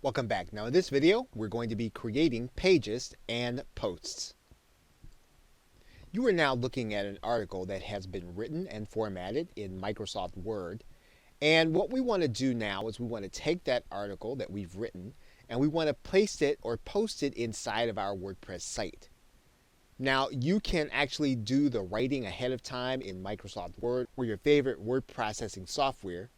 Welcome back. Now in this video, we're going to be creating pages and posts. You are now looking at an article that has been written and formatted in Microsoft Word. And what we want to do now is we want to take that article that we've written and we want to place it or post it inside of our WordPress site. Now you can actually do the writing ahead of time in Microsoft Word or your favorite word processing software,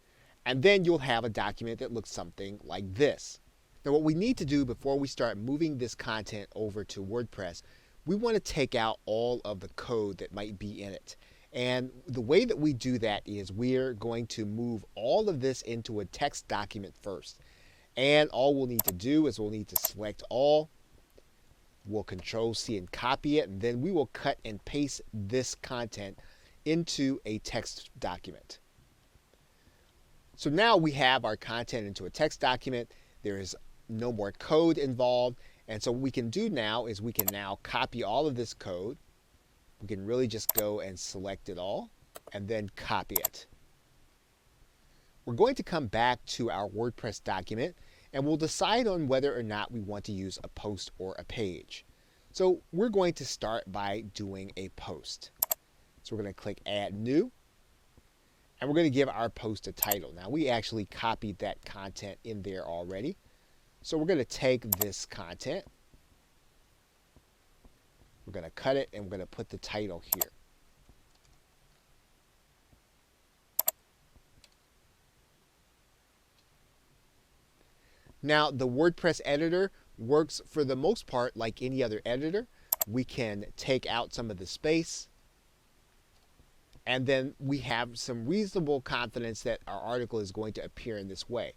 and then you'll have a document that looks something like this. Now what we need to do before we start moving this content over to WordPress, we want to take out all of the code that might be in it. And the way that we do that is we're going to move all of this into a text document first. And all we'll need to do is we'll need to select all. We'll Control-C and copy it, and then we will cut and paste this content into a text document. So now we have our content into a text document. There is no more code involved. And so what we can do now is we can now copy all of this code. We can really just go and select it all and then copy it. We're going to come back to our WordPress document and we'll decide on whether or not we want to use a post or a page. So we're going to start by doing a post. So we're going to click Add New. And we're going to give our post a title. Now we actually copied that content in there already. So we're going to take this content, we're going to cut it, and we're going to put the title here. Now the WordPress editor works for the most part like any other editor. We can take out some of the space, and then we have some reasonable confidence that our article is going to appear in this way.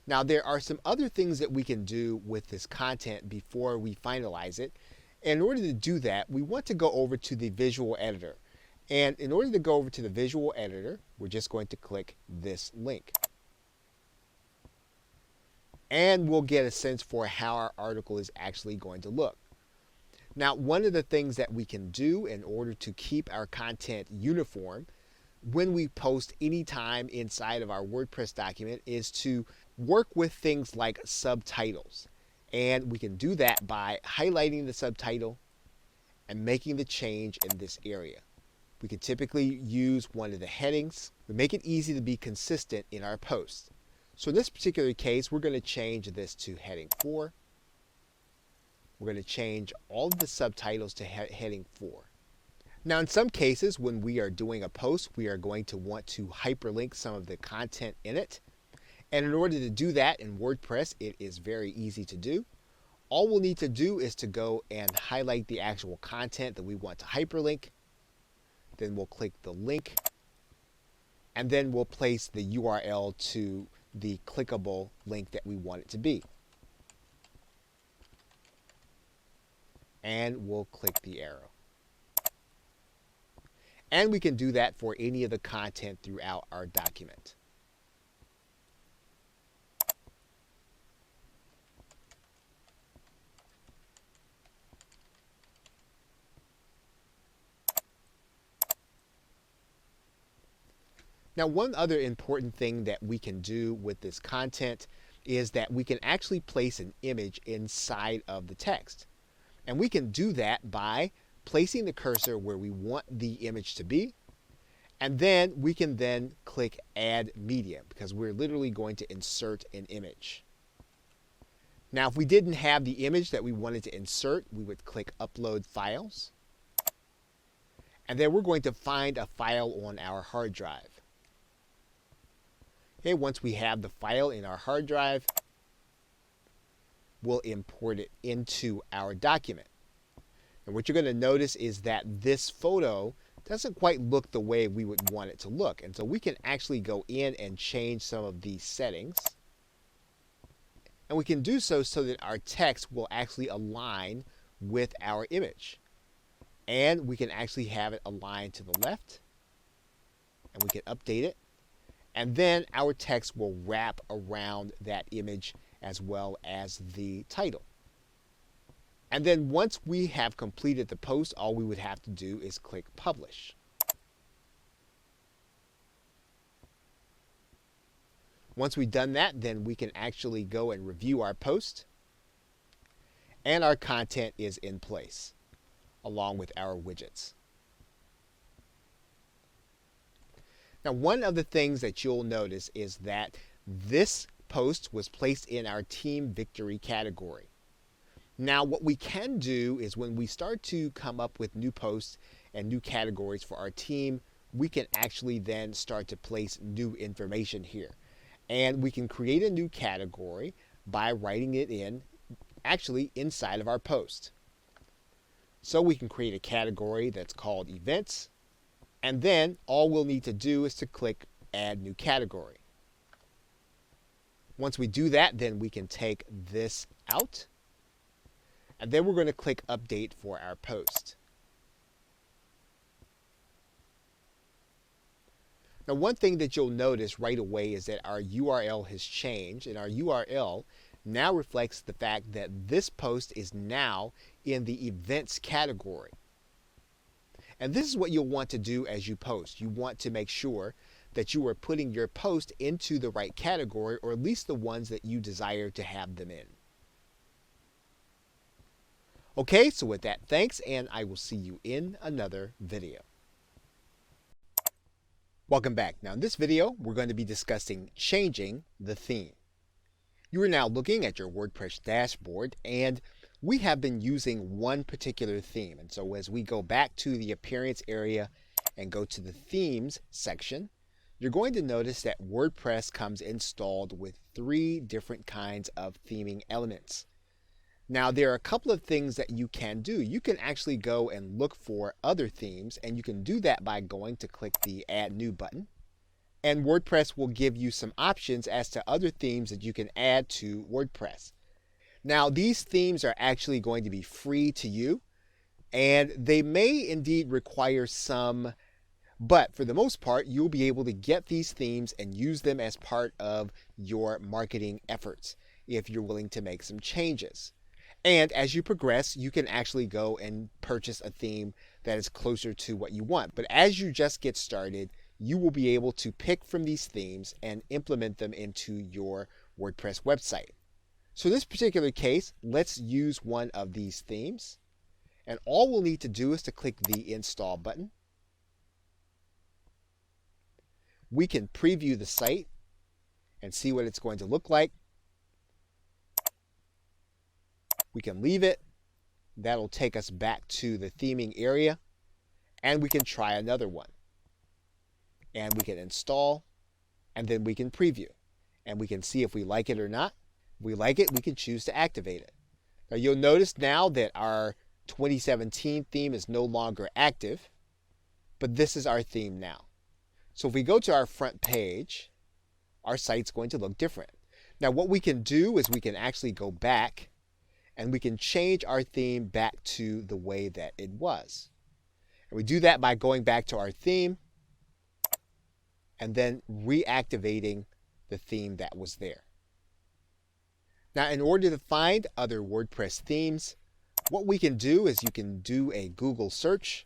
Now there are some other things that we can do with this content before we finalize it. And in order to do that, we want to go over to the visual editor. And in order to go over to the visual editor, we're just going to click this link. And we'll get a sense for how our article is actually going to look. Now, one of the things that we can do in order to keep our content uniform when we post anytime inside of our WordPress document is to work with things like subtitles. And we can do that by highlighting the subtitle and making the change in this area. We can typically use one of the headings. We make it easy to be consistent in our posts. So in this particular case, we're going to change this to heading 4. We're going to change all of the subtitles to heading 4. Now in some cases when we are doing a post, we are going to want to hyperlink some of the content in it. And in order to do that in WordPress, it is very easy to do. All we'll need to do is to go and highlight the actual content that we want to hyperlink. Then we'll click the link. And then we'll place the URL to the clickable link that we want it to be. And we'll click the arrow. And we can do that for any of the content throughout our document. Now, one other important thing that we can do with this content is that we can actually place an image inside of the text. And we can do that by placing the cursor where we want the image to be. And then we can then click Add Media because we're literally going to insert an image. Now, if we didn't have the image that we wanted to insert, we would click Upload Files. And then we're going to find a file on our hard drive. Okay, once we have the file in our hard drive, we'll import it into our document. And what you're going to notice is that this photo doesn't quite look the way we would want it to look. And so we can actually go in and change some of these settings. And we can do so that our text will actually align with our image. And we can actually have it aligned to the left. And we can update it. And then our text will wrap around that image as well as the title. And then once we have completed the post, all we would have to do is click Publish. Once we've done that, then we can actually go and review our post, and our content is in place along with our widgets. Now, one of the things that you'll notice is that this post was placed in our Team Victory category. Now, what we can do is when we start to come up with new posts and new categories for our team, we can actually then start to place new information here. And we can create a new category by writing it in actually inside of our post. So we can create a category that's called Events, and then all we'll need to do is to click Add New Category. Once we do that, then we can take this out, and then we're going to click Update for our post. Now, one thing that you'll notice right away is that our URL has changed, and our URL now reflects the fact that this post is now in the Events category. And this is what you'll want to do as you post. You want to make sure that you are putting your post into the right category, or at least the ones that you desire to have them in. Okay, so with that, thanks, and I will see you in another video. Welcome back. Now in this video, we're going to be discussing changing the theme. You are now looking at your WordPress dashboard, and we have been using one particular theme. And so as we go back to the appearance area and go to the themes section, you're going to notice that WordPress comes installed with 3 different kinds of theming elements. Now, there are a couple of things that you can do. You can actually go and look for other themes, and you can do that by going to click the Add New button. And WordPress will give you some options as to other themes that you can add to WordPress. Now, these themes are actually going to be free to you, and they may indeed require some, but for the most part, you'll be able to get these themes and use them as part of your marketing efforts if you're willing to make some changes. And as you progress, you can actually go and purchase a theme that is closer to what you want. But as you just get started, you will be able to pick from these themes and implement them into your WordPress website. So in this particular case, let's use one of these themes. And all we'll need to do is to click the Install button. We can preview the site and see what it's going to look like. We can leave it. That'll take us back to the theming area. And we can try another one. And we can install. And then we can preview. And we can see if we like it or not. If we like it, we can choose to activate it. Now you'll notice now that our 2017 theme is no longer active. But this is our theme now. So if we go to our front page, our site's going to look different. Now what we can do is we can actually go back and we can change our theme back to the way that it was. And we do that by going back to our theme and then reactivating the theme that was there. Now, in order to find other WordPress themes, what we can do is you can do a Google search,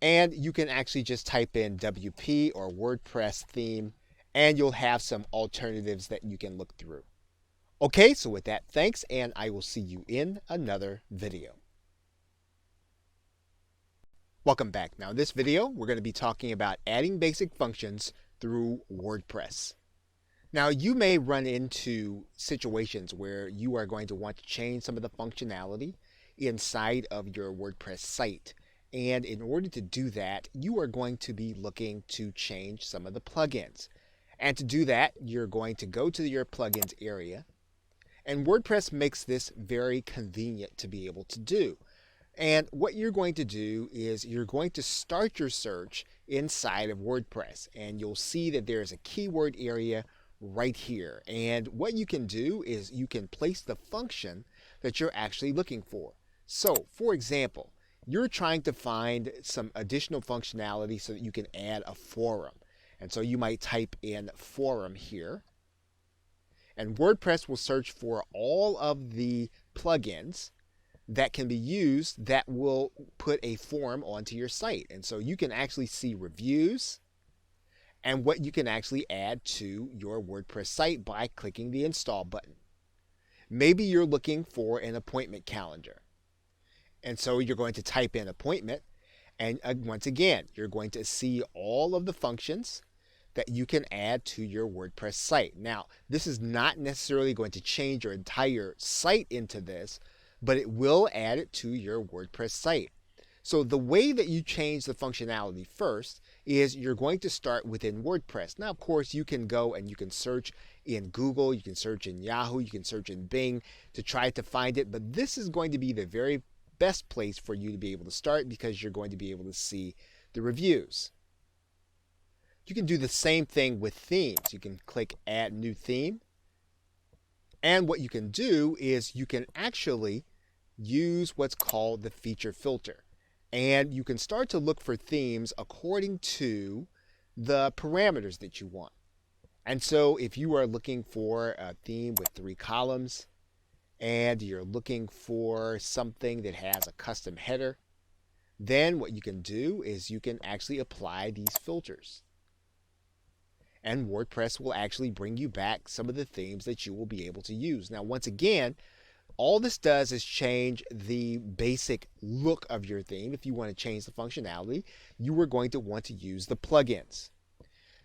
and you can actually just type in WP or WordPress theme, and you'll have some alternatives that you can look through. Okay, so with that, thanks, and I will see you in another video. Welcome back. Now in this video, we're going to be talking about adding basic functions through WordPress. Now you may run into situations where you are going to want to change some of the functionality inside of your WordPress site. And in order to do that, you are going to be looking to change some of the plugins. And to do that, you're going to go to your plugins area. And WordPress makes this very convenient to be able to do. And what you're going to do is you're going to start your search inside of WordPress. And you'll see that there's a keyword area right here. And what you can do is you can place the function that you're actually looking for. So, for example, you're trying to find some additional functionality so that you can add a forum. And so you might type in forum here. And WordPress will search for all of the plugins that can be used that will put a forum onto your site. And so you can actually see reviews, and what you can actually add to your WordPress site by clicking the install button. Maybe you're looking for an appointment calendar. And so you're going to type in appointment, and once again, you're going to see all of the functions that you can add to your WordPress site. Now, this is not necessarily going to change your entire site into this, but it will add it to your WordPress site. So the way that you change the functionality first is you're going to start within WordPress. Now, of course, you can go and you can search in Google, you can search in Yahoo, you can search in Bing to try to find it, but this is going to be the very best place for you to be able to start because you're going to be able to see the reviews. You can do the same thing with themes. You can click Add New Theme. And what you can do is you can actually use what's called the feature filter. And you can start to look for themes according to the parameters that you want. And so if you are looking for a theme with 3 columns, and you're looking for something that has a custom header, then what you can do is you can actually apply these filters. And WordPress will actually bring you back some of the themes that you will be able to use. Now, once again, all this does is change the basic look of your theme. If you want to change the functionality, you are going to want to use the plugins.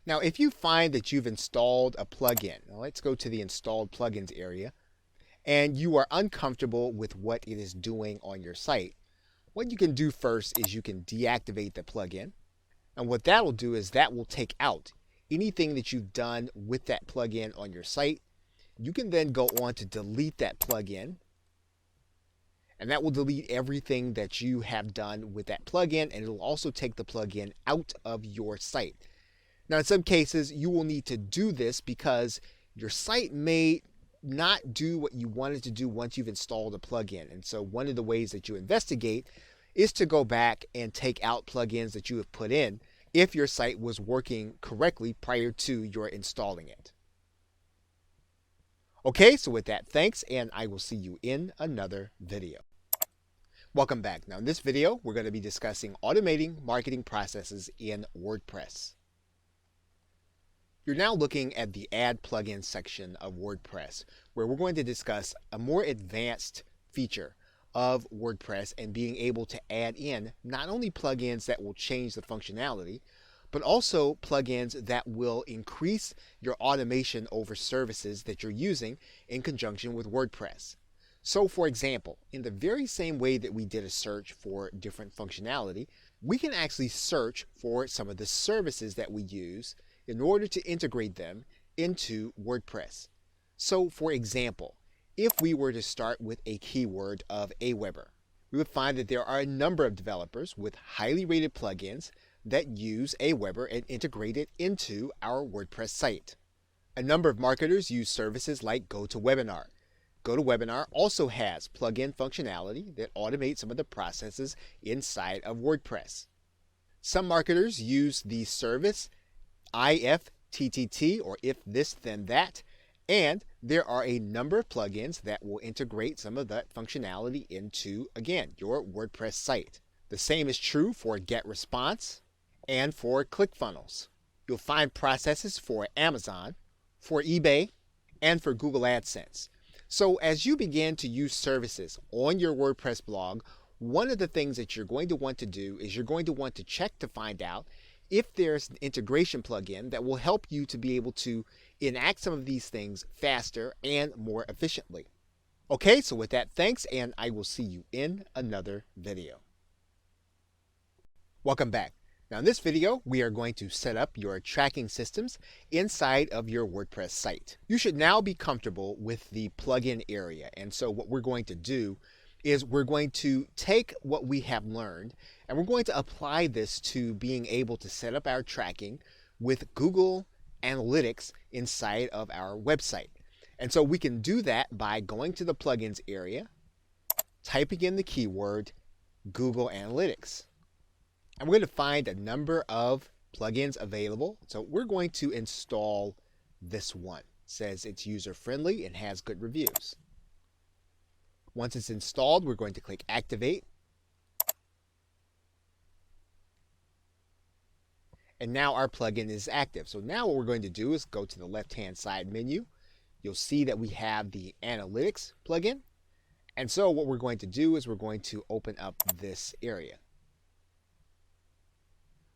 Now, if you find that you've installed a plugin, now let's go to the installed plugins area, and you are uncomfortable with what it is doing on your site, what you can do first is you can deactivate the plugin. And what that will do is that will take out anything that you've done with that plugin on your site. You can then go on to delete that plugin, and that will delete everything that you have done with that plugin, and it will also take the plugin out of your site. Now, in some cases, you will need to do this because your site may not do what you wanted to do once you've installed a plugin. And so one of the ways that you investigate is to go back and take out plugins that you have put in if your site was working correctly prior to your installing it. Okay, so with that, thanks, and I will see you in another video. Welcome back. Now in this video, we're going to be discussing automating marketing processes in WordPress. You're now looking at the Add Plugins section of WordPress, where we're going to discuss a more advanced feature of WordPress and being able to add in not only plugins that will change the functionality, but also plugins that will increase your automation over services that you're using in conjunction with WordPress. So for example, in the very same way that we did a search for different functionality, we can actually search for some of the services that we use in order to integrate them into WordPress. So for example, if we were to start with a keyword of Aweber, we would find that there are a number of developers with highly rated plugins that use Aweber and integrate it into our WordPress site. A number of marketers use services like GoToWebinar. GoToWebinar also has plugin functionality that automates some of the processes inside of WordPress. Some marketers use the service IFTTT, or If This Then That, and there are a number of plugins that will integrate some of that functionality into, again, your WordPress site. The same is true for GetResponse and for ClickFunnels. You'll find processes for Amazon, for eBay, and for Google AdSense. So as you begin to use services on your WordPress blog, one of the things that you're going to want to do is you're going to want to check to find out if there's an integration plugin that will help you to be able to enact some of these things faster and more efficiently. Okay, so with that, thanks, and I will see you in another video. Welcome back. Now in this video, we are going to set up your tracking systems inside of your WordPress site. You should now be comfortable with the plugin area, and so what we're going to do is we're going to take what we have learned and we're going to apply this to being able to set up our tracking with Google Analytics inside of our website. And so we can do that by going to the plugins area, typing in the keyword Google Analytics. And we're going to find a number of plugins available. So we're going to install this one. It says it's user friendly and has good reviews. Once it's installed, we're going to click Activate. And now our plugin is active. So now what we're going to do is go to the left-hand side menu. You'll see that we have the Analytics plugin. And so what we're going to do is we're going to open up this area.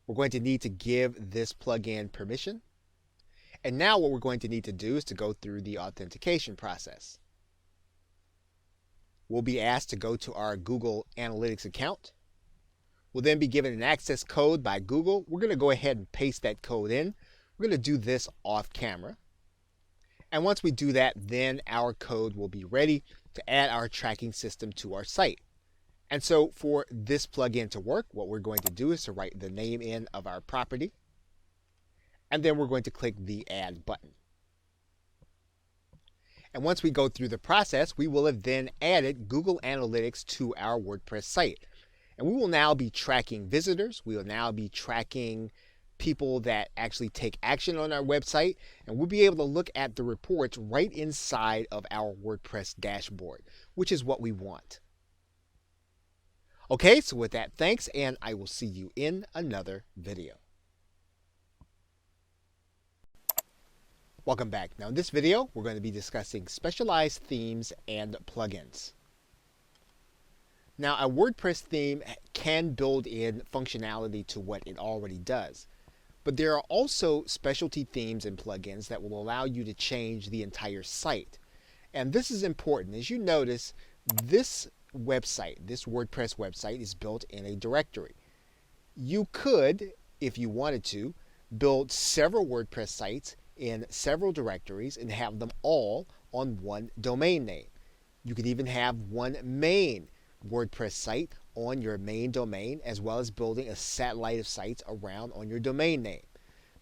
We're going to need to give this plugin permission. And now what we're going to need to do is to go through the authentication process. We'll be asked to go to our Google Analytics account. We'll then be given an access code by Google. We're going to go ahead and paste that code in. We're going to do this off camera. And once we do that, then our code will be ready to add our tracking system to our site. And so for this plugin to work, what we're going to do is to write the name in of our property. And then we're going to click the Add button. And once we go through the process, we will have then added Google Analytics to our WordPress site. And we will now be tracking visitors. We will now be tracking people that actually take action on our website. And we'll be able to look at the reports right inside of our WordPress dashboard, which is what we want. Okay, so with that, thanks, and I will see you in another video. Welcome back. Now in this video, we're going to be discussing specialized themes and plugins. Now a WordPress theme can build in functionality to what it already does, but there are also specialty themes and plugins that will allow you to change the entire site. And this is important. As you notice, this website, this WordPress website, is built in a directory. You could, if you wanted to, build several WordPress sites in several directories and have them all on one domain name. You could even have one main WordPress site on your main domain, as well as building a satellite of sites around on your domain name.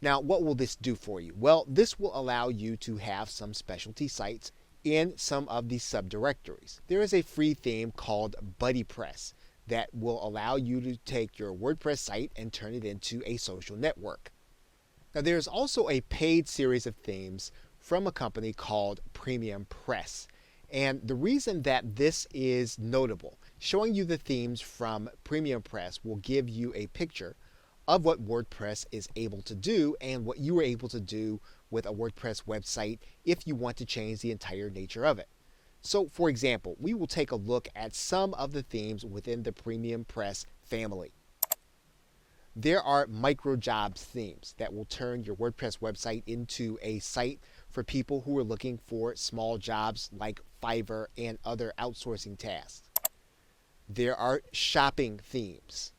Now, what will this do for you? Well, this will allow you to have some specialty sites in some of these subdirectories. There is a free theme called BuddyPress that will allow you to take your WordPress site and turn it into a social network. Now, there's also a paid series of themes from a company called Premium Press. And the reason that this is notable, showing you the themes from Premium Press will give you a picture of what WordPress is able to do and what you are able to do with a WordPress website if you want to change the entire nature of it. So, for example, we will take a look at some of the themes within the Premium Press family. There are micro jobs themes that will turn your WordPress website into a site for people who are looking for small jobs like Fiverr and other outsourcing tasks. There are shopping themes.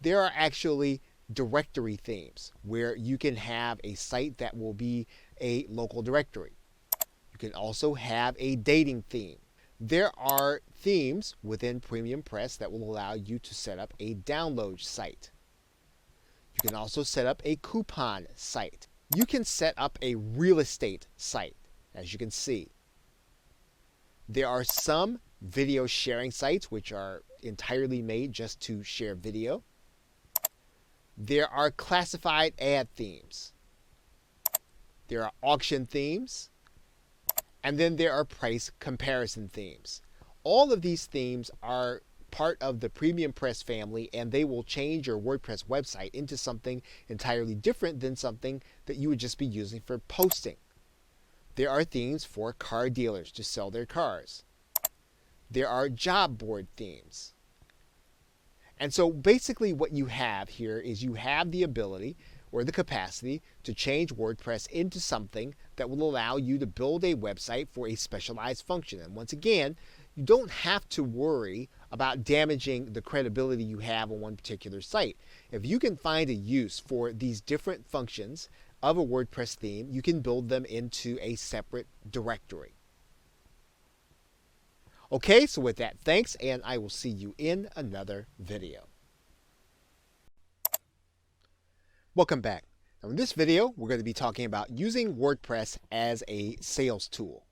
There are actually directory themes where you can have a site that will be a local directory. You can also have a dating theme. There are themes within Premium Press that will allow you to set up a download site. You can also set up a coupon site. You can set up a real estate site, as you can see. There are some video sharing sites which are entirely made just to share video. There are classified ad themes. There are auction themes. And then there are price comparison themes. All of these themes are part of the Premium Press family, and they will change your WordPress website into something entirely different than something that you would just be using for posting. There are themes for car dealers to sell their cars. There are job board themes. And so basically what you have here is you have the ability or the capacity to change WordPress into something that will allow you to build a website for a specialized function. And once again, you don't have to worry about damaging the credibility you have on one particular site. If you can find a use for these different functions of a WordPress theme, you can build them into a separate directory. Okay, so with that, thanks, and I will see you in another video. Welcome back. Now in this video, we're going to be talking about using WordPress as a sales tool.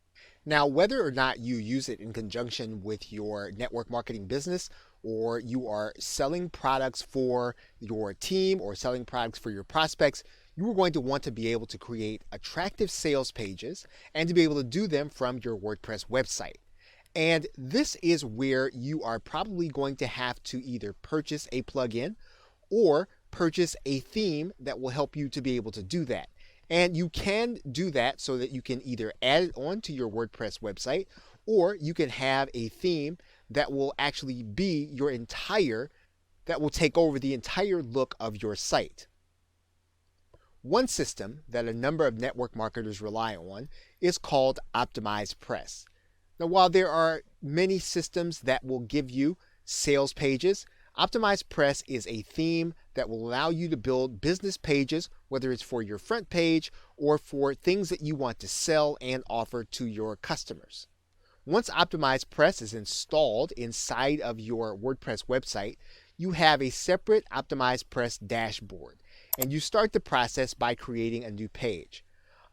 Now, whether or not you use it in conjunction with your network marketing business, or you are selling products for your team or selling products for your prospects, you are going to want to be able to create attractive sales pages and to be able to do them from your WordPress website. And this is where you are probably going to have to either purchase a plugin or purchase a theme that will help you to be able to do that. And you can do that so that you can either add it onto your WordPress website, or you can have a theme that will actually be that will take over the entire look of your site. One system that a number of network marketers rely on is called Optimized Press. Now, while there are many systems that will give you sales pages, Optimized Press is a theme that will allow you to build business pages, whether it's for your front page or for things that you want to sell and offer to your customers. Once Optimized Press is installed inside of your WordPress website, you have a separate Optimized Press dashboard, and you start the process by creating a new page.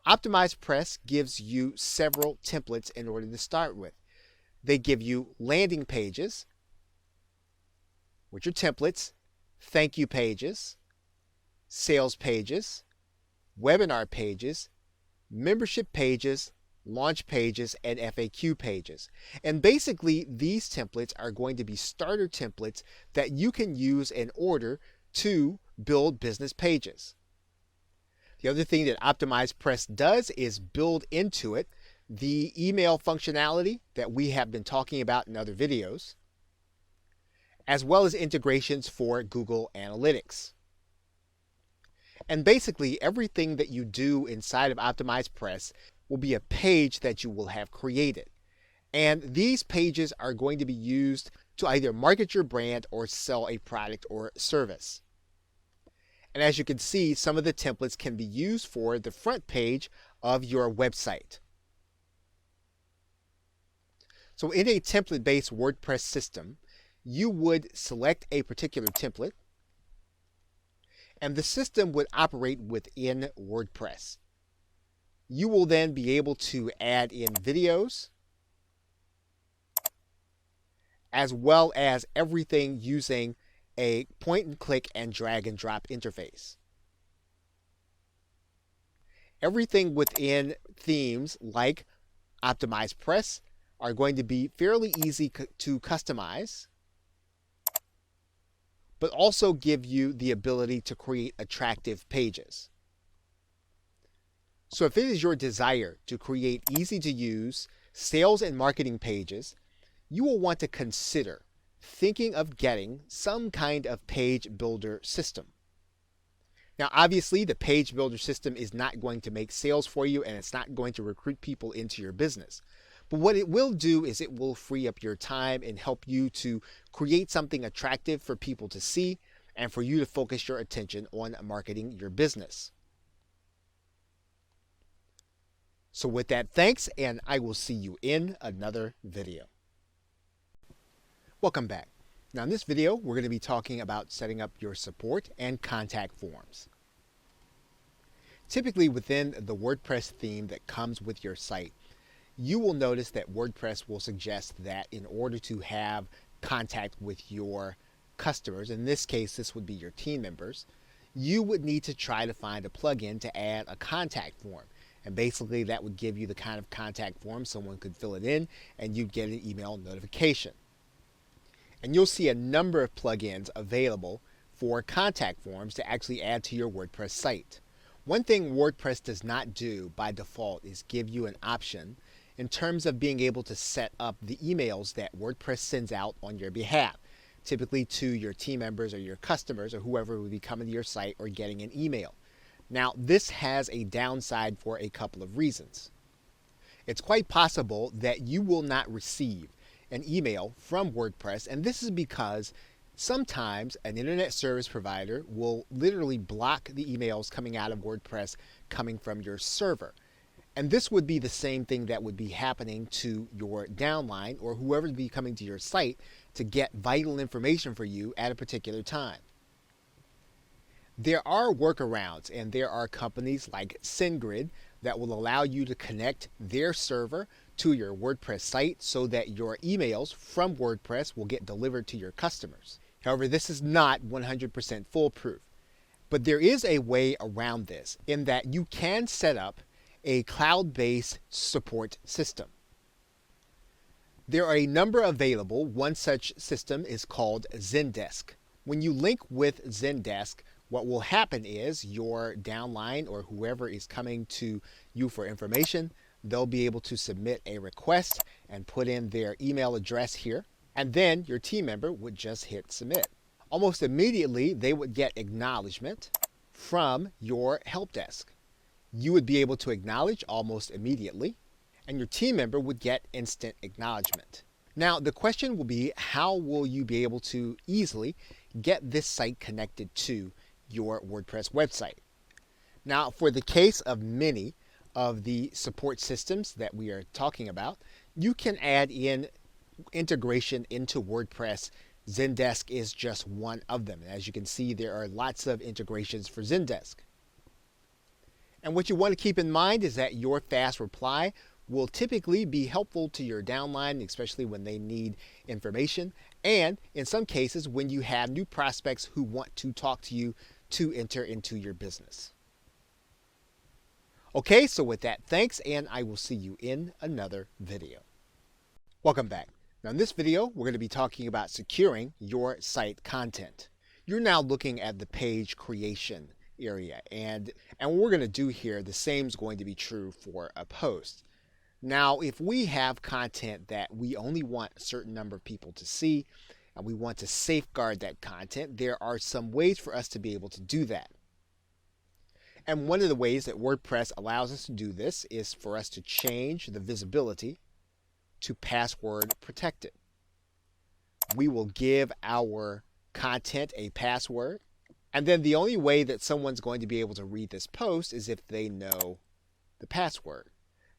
Optimized Press gives you several templates in order to start with. They give you landing pages, which are templates, thank you pages, sales pages, webinar pages, membership pages, launch pages, and FAQ pages. And basically, these templates are going to be starter templates that you can use in order to build business pages. The other thing that Optimized Press does is build into it the email functionality that we have been talking about in other videos, as well as integrations for Google Analytics. And basically, everything that you do inside of Optimized Press will be a page that you will have created. And these pages are going to be used to either market your brand or sell a product or service. And as you can see, some of the templates can be used for the front page of your website. So in a template-based WordPress system, you would select a particular template, and the system would operate within WordPress. You will then be able to add in videos, as well as everything using a point and click and drag and drop interface. Everything within themes like Optimized Press are going to be fairly easy to customize, but also give you the ability to create attractive pages. So if it is your desire to create easy to use sales and marketing pages, you will want to consider thinking of getting some kind of page builder system. Now, obviously, the page builder system is not going to make sales for you, and it's not going to recruit people into your business. But what it will do is it will free up your time and help you to create something attractive for people to see and for you to focus your attention on marketing your business. So with that, thanks, and I will see you in another video. Welcome back. Now in this video, we're going to be talking about setting up your support and contact forms. Typically within the WordPress theme that comes with your site, you will notice that WordPress will suggest that in order to have contact with your customers, in this case this would be your team members, you would need to try to find a plugin to add a contact form. And basically that would give you the kind of contact form someone could fill it in and you'd get an email notification. And you'll see a number of plugins available for contact forms to actually add to your WordPress site. One thing WordPress does not do by default is give you an option in terms of being able to set up the emails that WordPress sends out on your behalf, typically to your team members or your customers or whoever would be coming to your site or getting an email. Now, this has a downside for a couple of reasons. It's quite possible that you will not receive an email from WordPress, and this is because sometimes an internet service provider will literally block the emails coming out of WordPress coming from your server. And this would be the same thing that would be happening to your downline or whoever would be coming to your site to get vital information for you at a particular time. There are workarounds, and there are companies like SendGrid that will allow you to connect their server to your WordPress site so that your emails from WordPress will get delivered to your customers. However, this is not 100% foolproof. But there is a way around this in that you can set up a cloud-based support system. There are a number available. One such system is called Zendesk. When you link with Zendesk, What will happen is your downline or whoever is coming to you for information, they'll be able to submit a request and put in their email address here, and then your team member would just hit submit. Almost immediately, they would get acknowledgement from your help desk. You would be able to acknowledge almost immediately, and your team member would get instant acknowledgement. Now, the question will be, how will you be able to easily get this site connected to your WordPress website? Now, for the case of many of the support systems that we are talking about, you can add in integration into WordPress. Zendesk is just one of them. As you can see, there are lots of integrations for Zendesk. And what you want to keep in mind is that your fast reply will typically be helpful to your downline, especially when they need information, and in some cases when you have new prospects who want to talk to you to enter into your business. Okay, so with that, thanks, and I will see you in another video. Welcome back. Now in this video, we're going to be talking about securing your site content. You're now looking at the page creation area, and what we're going to do here, the same is going to be true for a post. Now, if we have content that we only want a certain number of people to see, and we want to safeguard that content, there are some ways for us to be able to do that. And one of the ways that WordPress allows us to do this is for us to change the visibility to password protected. We will give our content a password, and then the only way that someone's going to be able to read this post is if they know the password.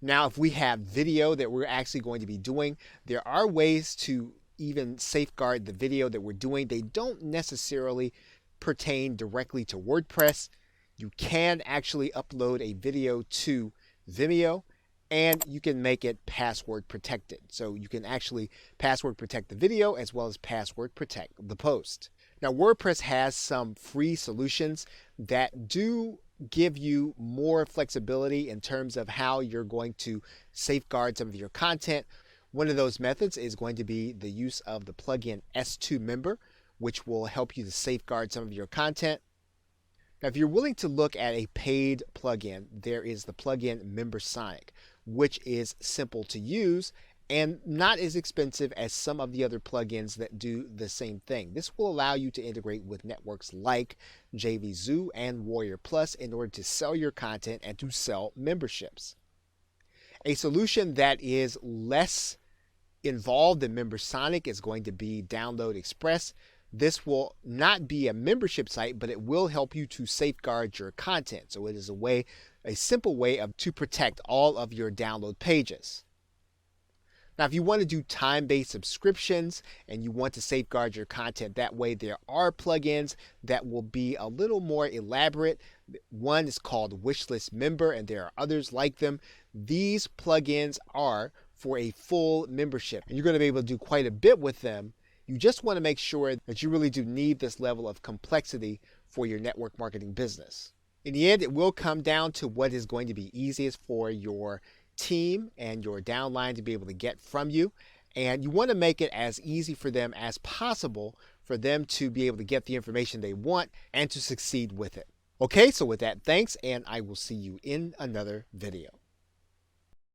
Now, if we have video that we're actually going to be doing, there are ways to even safeguard the video that we're doing. They don't necessarily pertain directly to WordPress. You can actually upload a video to Vimeo, and you can make it password protected. So you can actually password protect the video as well as password protect the post. Now, WordPress has some free solutions that do give you more flexibility in terms of how you're going to safeguard some of your content. One of those methods is going to be the use of the plugin S2 Member, which will help you to safeguard some of your content. Now, if you're willing to look at a paid plugin, there is the plugin MemberSonic, which is simple to use and not as expensive as some of the other plugins that do the same thing. This will allow you to integrate with networks like JVZoo and Warrior Plus in order to sell your content and to sell memberships. A solution that is less involved in MemberSonic is going to be Download Express. This will not be a membership site, but it will help you to safeguard your content. So it is a simple way to protect all of your download pages. Now, if you want to do time-based subscriptions and you want to safeguard your content that way, there are plugins that will be a little more elaborate. One is called Wishlist Member, and there are others like them. These plugins are for a full membership, and you're going to be able to do quite a bit with them. You just want to make sure that you really do need this level of complexity for your network marketing business. In the end, it will come down to what is going to be easiest for your team and your downline to be able to get from you, and you want to make it as easy for them as possible for them to be able to get the information they want and to succeed with it. Okay, so with that, thanks, and I will see you in another video.